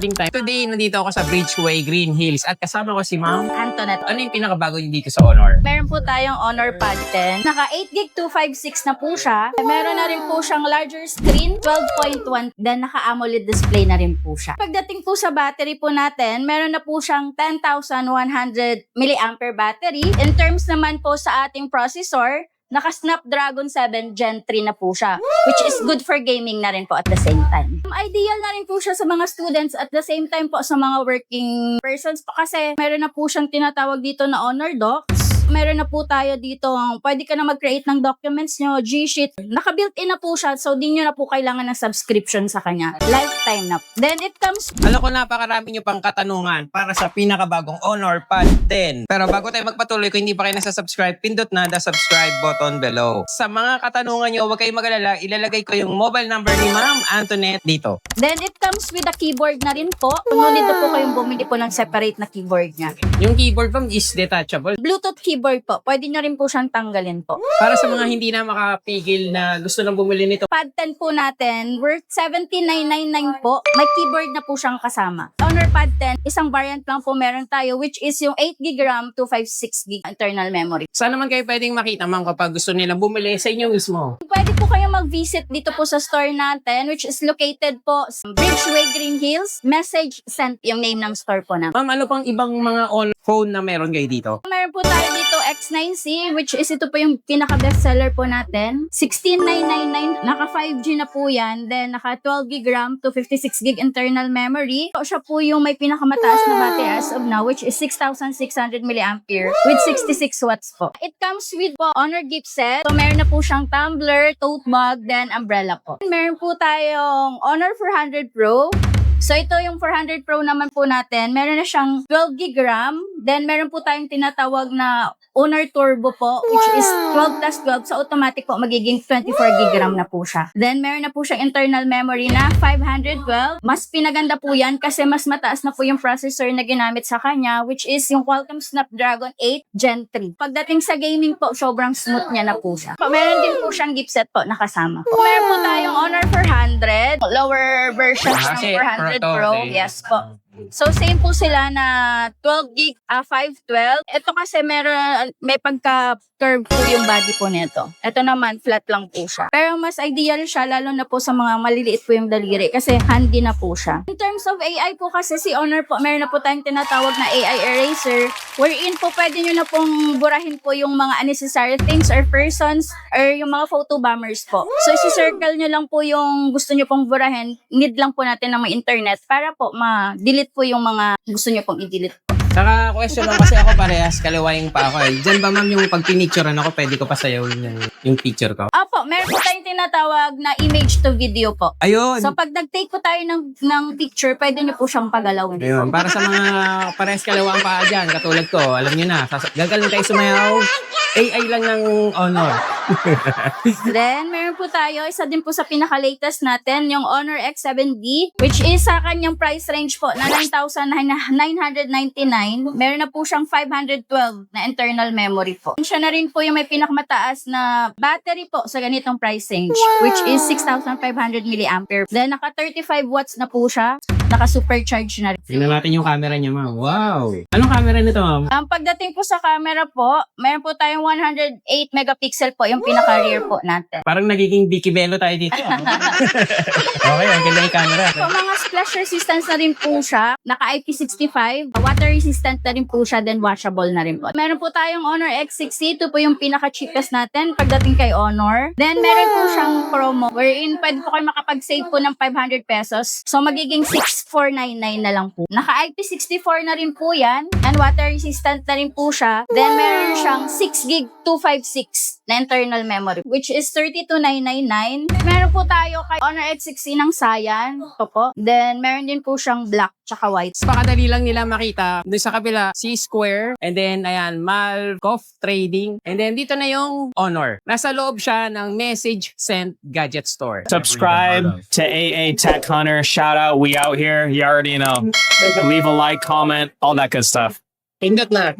bonding time. Today, nandito ako sa Bridgeway, Green Hills at kasama ko si Ma'am Antoinette. Ano yung pinakabago niyo dito sa Honor? Meron po tayong Honor Pad 10. Naka 8GB 256 na po siya. Meron na rin po siyang larger screen, 12.1. Then naka AMOLED display na rin po siya. Pagdating po sa battery po natin, meron na po siyang 10,100 mAh battery. In terms naman po sa ating processor, naka Snapdragon 7 Gen 3 na po siya, which is good for gaming na rin po at the same time. Ideal na rin po siya sa mga students at the same time po sa mga working persons po kasi meron na po siyang tinatawag dito na Honor Docs. Meron na po tayo dito, pwede ka na mag-create ng documents nyo, G-Sheet. Naka-built-in na po siya, so di nyo na po kailangan ng subscription sa kanya. Lifetime na. Then it comes... Alam ko napakarami nyo pang katanungan para sa pinakabagong Honor Pad 10. Pero bago tayo magpatuloy, kung hindi pa kayo nasa-subscribe, pindot na the subscribe button below. Sa mga katanungan nyo, huwag kayong mag-alala, ilalagay ko yung mobile number ni Ma'am Antoinette dito. Then it comes with a keyboard na rin po. Ngunit po kayong bumili po ng separate na keyboard niya. Yung keyboard po is detachable. Bluetooth keyboard po. Pwede nyo rin po siyang tanggalin po. Para sa mga hindi na makapigil na gusto nang bumili nito. Pad 10 po natin, worth 17,999 po. May keyboard na po siyang kasama. Honor Pad 10, isang variant lang po meron tayo, which is yung 8GB RAM, 256GB internal memory. Saan naman kayo pwedeng makita, ma'am, kapag gusto nilang bumili sa inyo mismo? Pwede po kayo mag-visit dito po sa store natin, which is located po sa Bridgeway, Green Hills. Message sent yung name ng store po namin. Ma'am, ano pang ibang mga phone na meron kayo dito? Meron po tayo dito X9C, which is ito po yung pinaka-bestseller po natin. 16,999, naka 5G na po yan. Then, naka 12GB RAM to 56GB internal memory. So, siya po yung may pinakamataas na battery as of now, which is 6,600 mAh with 66 watts po. It comes with po Honor gift set. So, meron na po siyang tumbler, tote bag, then umbrella po. Meron po tayong Honor 400 Pro. So, ito yung 400 Pro naman po natin. Meron na siyang 12GB RAM. Then, meron po tayong tinatawag na Honor Turbo po, which is 12 plus 12. So, automatic po, magiging 24GB RAM na po siya. Then, meron na po siyang internal memory na 512. Mas pinaganda po yan kasi mas mataas na po yung processor na ginamit sa kanya, which is yung Qualcomm Snapdragon 8 Gen 3. Pagdating sa gaming po, sobrang smooth niya na po siya. Meron din po siyang gift set po nakasama po. Meron po tayong Honor 400, lower version ng 400 Pro. Yes po. So, same po sila na 12GB, 512. Ito kasi may pagka-curve po yung body po nito. Ito naman, flat lang po siya. Pero mas ideal siya, lalo na po sa mga maliliit po yung daliri kasi handy na po siya. In terms of AI po kasi si Honor po, meron na po tayong tinatawag na AI eraser, wherein po pwede nyo na pong burahin po yung mga unnecessary things or persons or yung mga photo bombers po. So, isi-circle nyo lang po yung gusto nyo pong burahin. Need lang po natin ng may internet para po ma-delete po yung mga gusto nyo pong i-delete. Saka question lang kasi ako parehas, kaliwaing pa ako eh. Diyan ba ma'am yung pag pinicturean ako, pwede ko pasayawin yung picture ko? Opo, meron po tayong tinatawag na image to video po. Ayun! So pag nag-take po tayo ng picture, pwede nyo po siyang pagalawin. Ayun, para sa mga parehas kaliwang pa dyan, katulad ko, alam nyo na, gagaling tayo sumayaw, AI lang ng Honor. Then, meron po tayo, isa din po sa pinaka-latest natin, yung Honor X7D, which is sa kanyang price range po na 9,999. Meron na po siyang 512 na internal memory po. Siya na rin po yung may pinakamataas na battery po sa ganitong price range, which is 6,500 mAh. Then, naka 35 watts na po siya. Naka-supercharge na rin. Tingnan natin yung camera niya, ma'am. Wow! Anong camera nito, ma'am? Pagdating po sa camera po, meron po tayong 108 megapixel po, yung pinaka-rear po natin. Parang nagiging Vicky Bello tayo dito. Okay, ang ganda yung camera. So, mga splash resistance na rin po siya. Naka-IP65. Water resistant na rin po siya, then washable na rin po. Meron po tayong Honor X60. Ito po yung pinaka-cheapest natin pagdating kay Honor. Then, meron po siyang promo wherein pwede po kayo makapag-save po ng 500 pesos. So, magiging 6,499 na lang po. Naka-IP64 na rin po yan. And water resistant na rin po siya. Then, meron siyang 6GB 256 na internal memory, which is 32,999. Meron po tayo kay Honor X60 ng Cyan. Ito po. Then, meron din po siyang black tsaka white. Pakadali lang nila makita. Doon sa kabila, C-Square. And then, ayan, Malkoff Trading. And then, dito na yung Honor. Nasa loob siya ng Message Sent Gadget Store. Subscribe to AA Tech Hunter. Shout out. We out here. You already know. Leave a like, comment, all that good stuff. Pindot na.